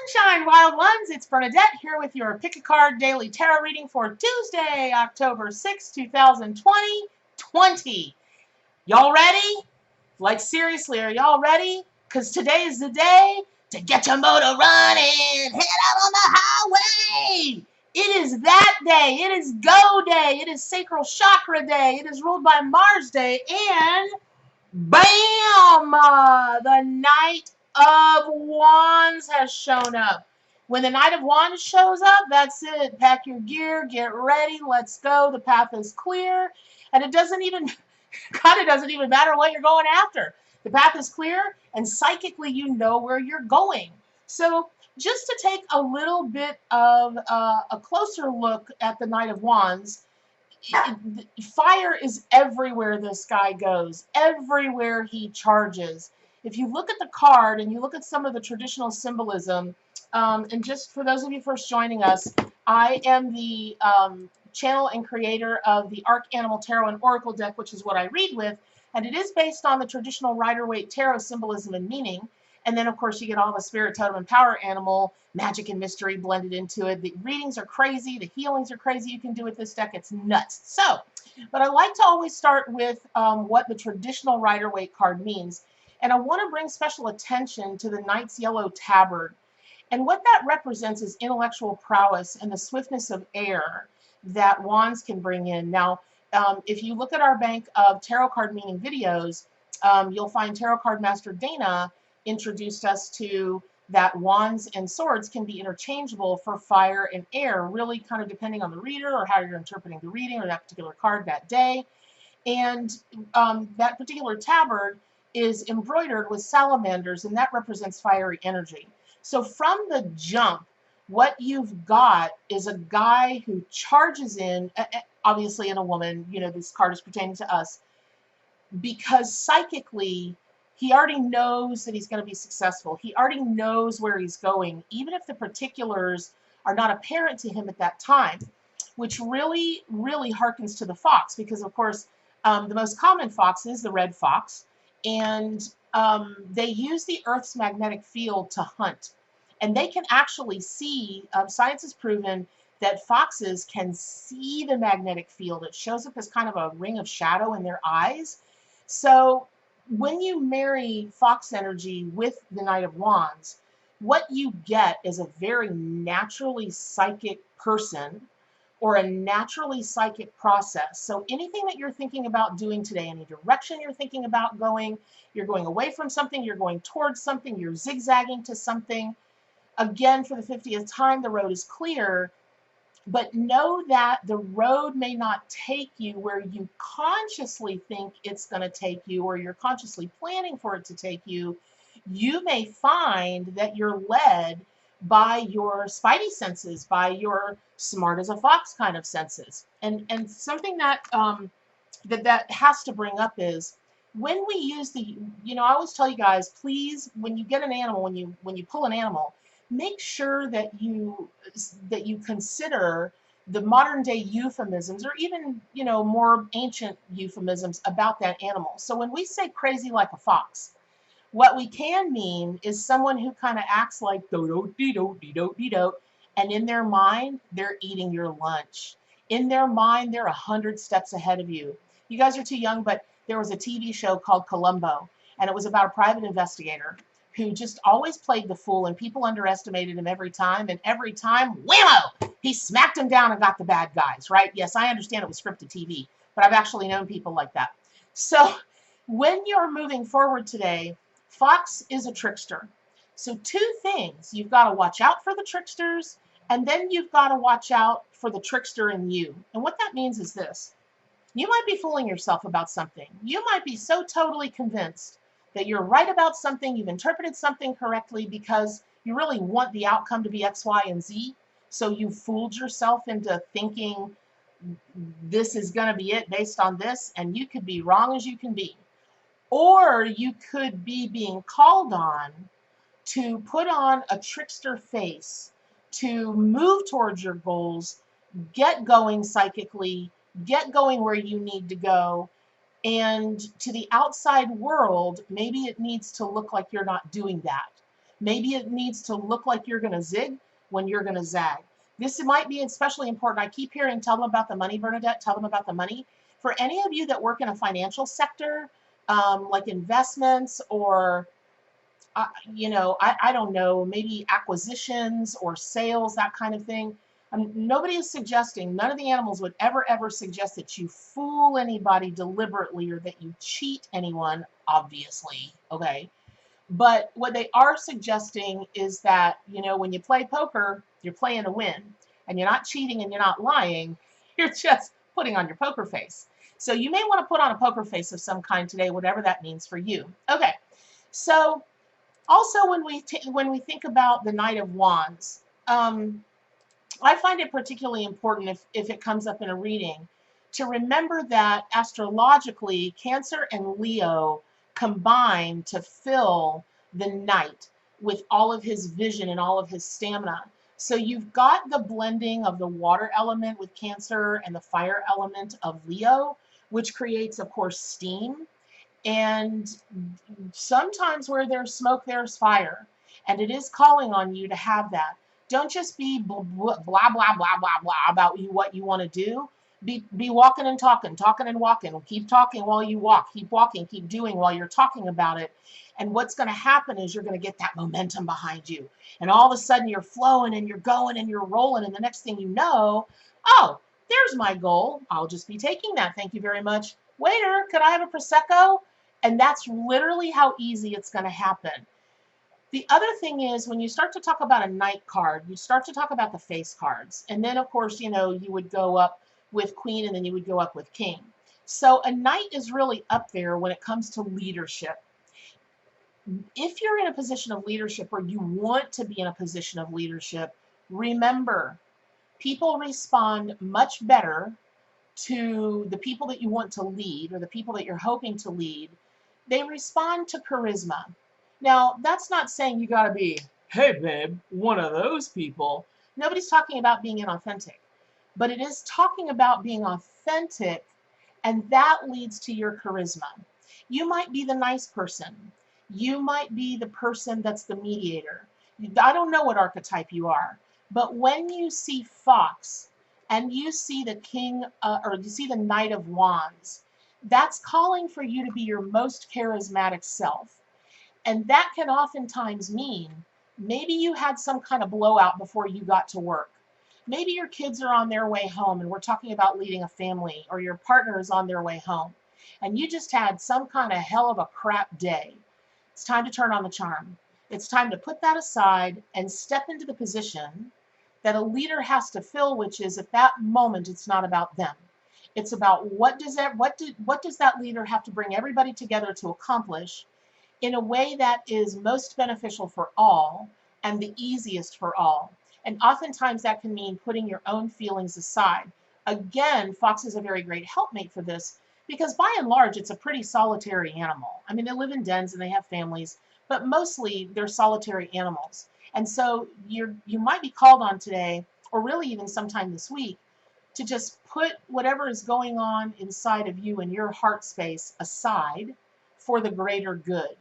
Sunshine, wild ones. It's Bernadette here with your Pick a Card Daily Tarot reading for Tuesday, October 6, 2020. Y'all ready? Like, seriously, are y'all ready? Because today is the day to get your motor running. Head out on the highway. It is that day. It is go day. It is sacral chakra day. It is ruled by Mars day. And bam! The Knight of Wands has shown up. When the Knight of Wands shows up, that's it. Pack your gear, get ready, let's go. The path is clear. And it doesn't even, God, it doesn't even matter what you're going after. The path is clear, and psychically you know where you're going. So just to take a little bit of a closer look at the Knight of Wands, fire is everywhere this guy goes, everywhere he charges. If you look at the card and you look at some of the traditional symbolism, and just for those of you first joining us, I am the channel and creator of the Arc Animal Tarot and Oracle deck, which is what I read with, and it is based on the traditional Rider-Waite Tarot symbolism and meaning. And then, of course, you get all the spirit, totem, and power animal, magic and mystery blended into it. The readings are crazy. The healings are crazy you can do with this deck. It's nuts. So, but I like to always start with what the traditional Rider-Waite card means. And I want to bring special attention to the Knight's Yellow Tabard. And what that represents is intellectual prowess and the swiftness of air that Wands can bring in. Now, if you look at our bank of tarot card meaning videos, you'll find Tarot Card Master Dana introduced us to that wands and swords can be interchangeable for fire and air, really kind of depending on the reader or how you're interpreting the reading or that particular card that day. And that particular tabard is embroidered with salamanders, and that represents fiery energy. So from the jump, what you've got is a guy who charges in, obviously in a woman, you know, this card is pertaining to us, because psychically, he already knows that he's going to be successful. He already knows where he's going, even if the particulars are not apparent to him at that time, which really, really harkens to the fox, because, of course, the most common fox is the red fox, and they use the Earth's magnetic field to hunt. And they can actually see, science has proven that foxes can see the magnetic field. It shows up as kind of a ring of shadow in their eyes. So when you marry fox energy with the Knight of Wands, what you get is a very naturally psychic person or a naturally psychic process. So anything that you're thinking about doing today, any direction you're thinking about going, you're going away from something, you're going towards something, you're zigzagging to something. Again, for the 50th time, the road is clear. But know that the road may not take you where you consciously think it's going to take you, or you're consciously planning for it to take you. You may find that you're led by your spidey senses, by your smart as a fox kind of senses. And something that that has to bring up is when we use the, you know, I always tell you guys, please, when you get an animal, when you pull an animal, make sure that you consider the modern day euphemisms, or even, you know, more ancient euphemisms about that animal. So when we say crazy like a fox, what we can mean is someone who kind of acts like do-do-dee-do-dee-do-dee-do, and in their mind, they're eating your lunch. In their mind, they're 100 steps ahead of you. You guys are too young, but there was a TV show called Columbo, and it was about a private investigator who just always played the fool, and people underestimated him every time, and every time, whammo, he smacked him down and got the bad guys, right? Yes, I understand it was scripted TV, but I've actually known people like that. So when you're moving forward today, fox is a trickster. So two things, you've got to watch out for the tricksters, and then you've got to watch out for the trickster in you. And what that means is this: you might be fooling yourself about something. You might be so totally convinced that you're right about something, you've interpreted something correctly because you really want the outcome to be X, Y, and Z. So you fooled yourself into thinking this is going to be it based on this, and you could be wrong as you can be. Or you could be being called on to put on a trickster face, to move towards your goals, get going psychically, get going where you need to go. And to the outside world, maybe it needs to look like you're not doing that. Maybe it needs to look like you're going to zig when you're going to zag. This might be especially important. I keep hearing, tell them about the money, Bernadette, tell them about the money. For any of you that work in a financial sector, like investments or, I don't know, maybe acquisitions or sales, that kind of thing. Nobody is suggesting, none of the animals would ever suggest that you fool anybody deliberately or that you cheat anyone, obviously, okay? But what they are suggesting is that, when you play poker, you're playing to win. And you're not cheating and you're not lying. You're just putting on your poker face. So you may want to put on a poker face of some kind today, whatever that means for you. Okay. So also when we think about the Knight of Wands, I find it particularly important if it comes up in a reading to remember that astrologically, Cancer and Leo combine to fill the Knight with all of his vision and all of his stamina. So you've got the blending of the water element with Cancer and the fire element of Leo, which creates, of course, steam. And sometimes where there's smoke, there's fire. And it is calling on you to have that. Don't just be blah, blah, blah, blah, blah, blah about what you want to do. Be walking and talking and walking. Keep talking while you walk. Keep walking, keep doing while you're talking about it. And what's going to happen is you're going to get that momentum behind you. And all of a sudden you're flowing and you're going and you're rolling. And the next thing you know, oh, there's my goal. I'll just be taking that. Thank you very much. Waiter, could I have a Prosecco? And that's literally how easy it's going to happen. The other thing is when you start to talk about a Knight card, you start to talk about the face cards. And then, of course, you would go up with Queen and then you would go up with King. So a Knight is really up there when it comes to leadership. If you're in a position of leadership or you want to be in a position of leadership, remember, people respond much better to the people that you want to lead or the people that you're hoping to lead. They respond to charisma. Now, that's not saying you got to be, hey, babe, one of those people. Nobody's talking about being inauthentic, but it is talking about being authentic, and that leads to your charisma. You might be the nice person. You might be the person that's the mediator. I don't know what archetype you are, but when you see Fox and you see the King, or you see the Knight of Wands, that's calling for you to be your most charismatic self. And that can oftentimes mean maybe you had some kind of blowout before you got to work. Maybe your kids are on their way home and we're talking about leading a family, or your partner is on their way home and you just had some kind of hell of a crap day. It's time to turn on the charm. It's time to put that aside and step into the position that a leader has to fill, which is at that moment, it's not about them. It's about what does that leader have to bring everybody together to accomplish in a way that is most beneficial for all and the easiest for all. And oftentimes that can mean putting your own feelings aside. Again, Fox is a very great helpmate for this because by and large, it's a pretty solitary animal. I mean, they live in dens and they have families, but mostly they're solitary animals. And so you might be called on today, or really even sometime this week, to just put whatever is going on inside of you and your heart space aside for the greater good.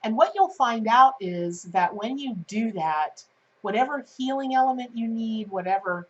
And what you'll find out is that when you do that, whatever healing element you need, whatever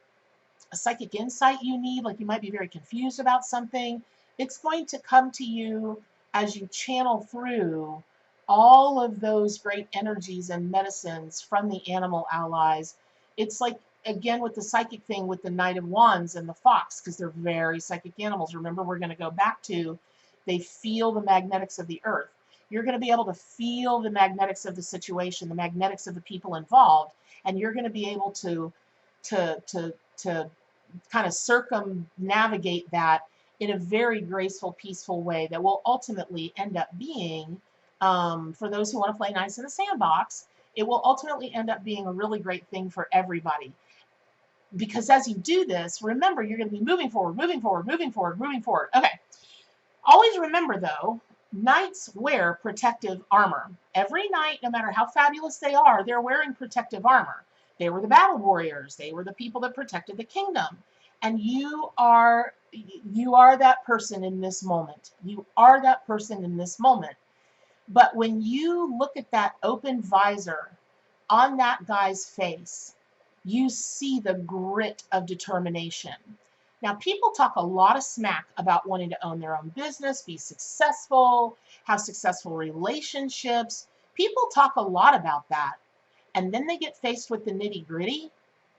psychic insight you need, like you might be very confused about something, it's going to come to you as you channel through all of those great energies and medicines from the animal allies. It's like, again, with the psychic thing with the Knight of Wands and the Fox, because they're very psychic animals. Remember, we're going to go back to, they feel the magnetics of the earth. You're going to be able to feel the magnetics of the situation, the magnetics of the people involved, and you're going to be able to kind of circumnavigate that in a very graceful, peaceful way that will ultimately end up being, for those who want to play nice in the sandbox, it will ultimately end up being a really great thing for everybody. Because as you do this, remember, you're going to be moving forward, moving forward, moving forward, moving forward. Okay. Always remember, though, Knights wear protective armor. Every knight, no matter how fabulous they are, they're wearing protective armor. They were the battle warriors. They were the people that protected the kingdom. And you are that person in this moment. You are that person in this moment. But when you look at that open visor on that guy's face, you see the grit of determination. Now, people talk a lot of smack about wanting to own their own business, be successful, have successful relationships. People talk a lot about that. And then they get faced with the nitty-gritty,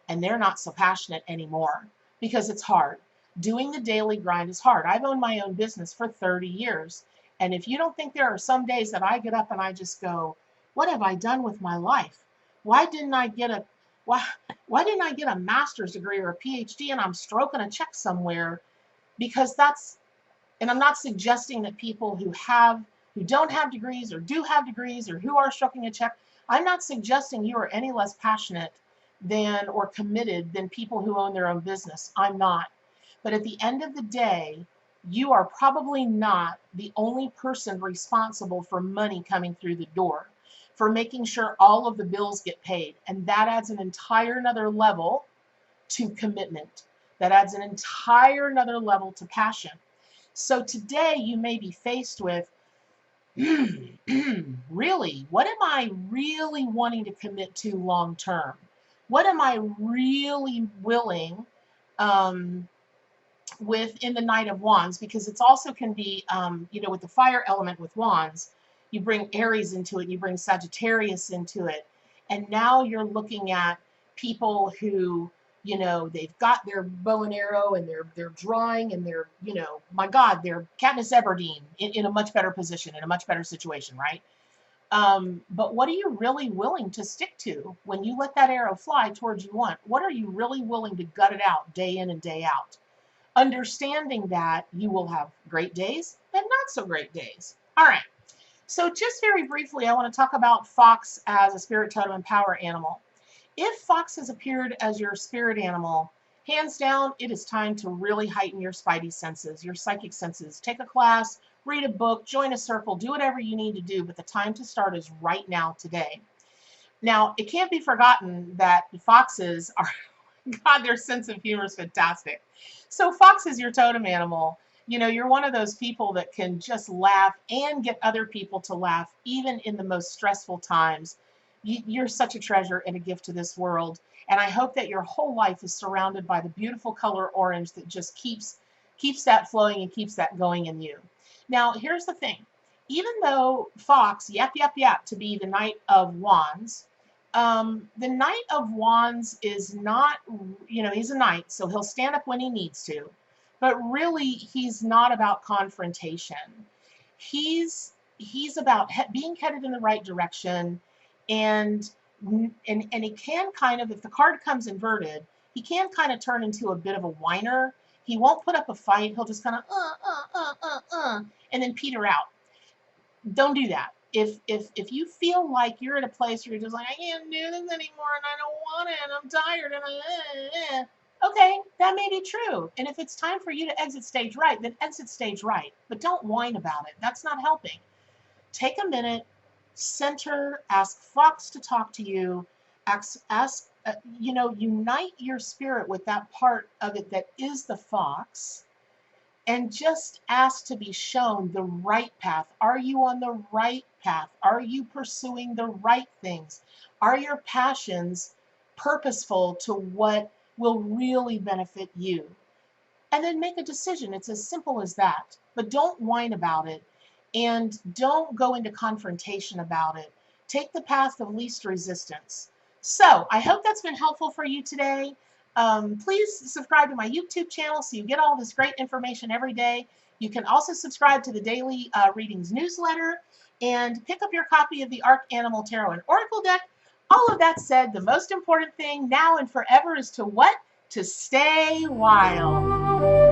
and they're not so passionate anymore because it's hard. Doing the daily grind is hard. I've owned my own business for 30 years. And if you don't think there are some days that I get up and I just go, what have I done with my life? Why didn't I get a why didn't I get a master's degree or a PhD and I'm stroking a check somewhere? Because that's, and I'm not suggesting that people who don't have degrees or do have degrees or who are stroking a check, I'm not suggesting you are any less passionate than or committed than people who own their own business. I'm not. But at the end of the day, you are probably not the only person responsible for money coming through the door, for making sure all of the bills get paid. And that adds an entire another level to commitment. That adds an entire another level to passion. So today you may be faced with, really, what am I really wanting to commit to long term? What am I really willing with in the Knight of Wands? Because it's also can be, with the fire element with wands, you bring Aries into it, you bring Sagittarius into it. And now you're looking at people who, they've got their bow and arrow and they're drawing and they're, my God, they're Katniss Everdeen in a much better position, in a much better situation, right? But what are you really willing to stick to when you let that arrow fly towards you want? What are you really willing to gut it out day in and day out? Understanding that you will have great days and not so great days. All right. So just very briefly, I want to talk about fox as a spirit totem and power animal. If fox has appeared as your spirit animal, hands down, it is time to really heighten your spidey senses, your psychic senses. Take a class, read a book, join a circle, do whatever you need to do, but the time to start is right now, today. Now, it can't be forgotten that foxes are, God, their sense of humor is fantastic. So fox is your totem animal. You're one of those people that can just laugh and get other people to laugh, even in the most stressful times. You're such a treasure and a gift to this world. And I hope that your whole life is surrounded by the beautiful color orange that just keeps that flowing and keeps that going in you. Now, here's the thing. Even though fox, yap, to be the Knight of Wands, the Knight of Wands is not, he's a knight, so he'll stand up when he needs to. But really, he's not about confrontation. He's about being headed in the right direction, and he can kind of, if the card comes inverted, he can kind of turn into a bit of a whiner. He won't put up a fight. He'll just kind of and then peter out. Don't do that. If you feel like you're at a place where you're just like, I can't do this anymore and I don't want it and I'm tired and okay, that may be true. And if it's time for you to exit stage right, then exit stage right. But don't whine about it. That's not helping. Take a minute, center, ask fox to talk to you, unite your spirit with that part of it that is the fox, and just ask to be shown the right path. Are you on the right path? Are you pursuing the right things? Are your passions purposeful to what will really benefit you? And then make a decision. It's as simple as that. But don't whine about it, and don't go into confrontation about it. Take the path of least resistance. So I hope that's been helpful for you today. Please subscribe to my YouTube channel so you get all this great information every day. You can also subscribe to the daily readings newsletter and pick up your copy of the Arc Animal Tarot and Oracle deck. All of that said, the most important thing now and forever is to what? To stay wild.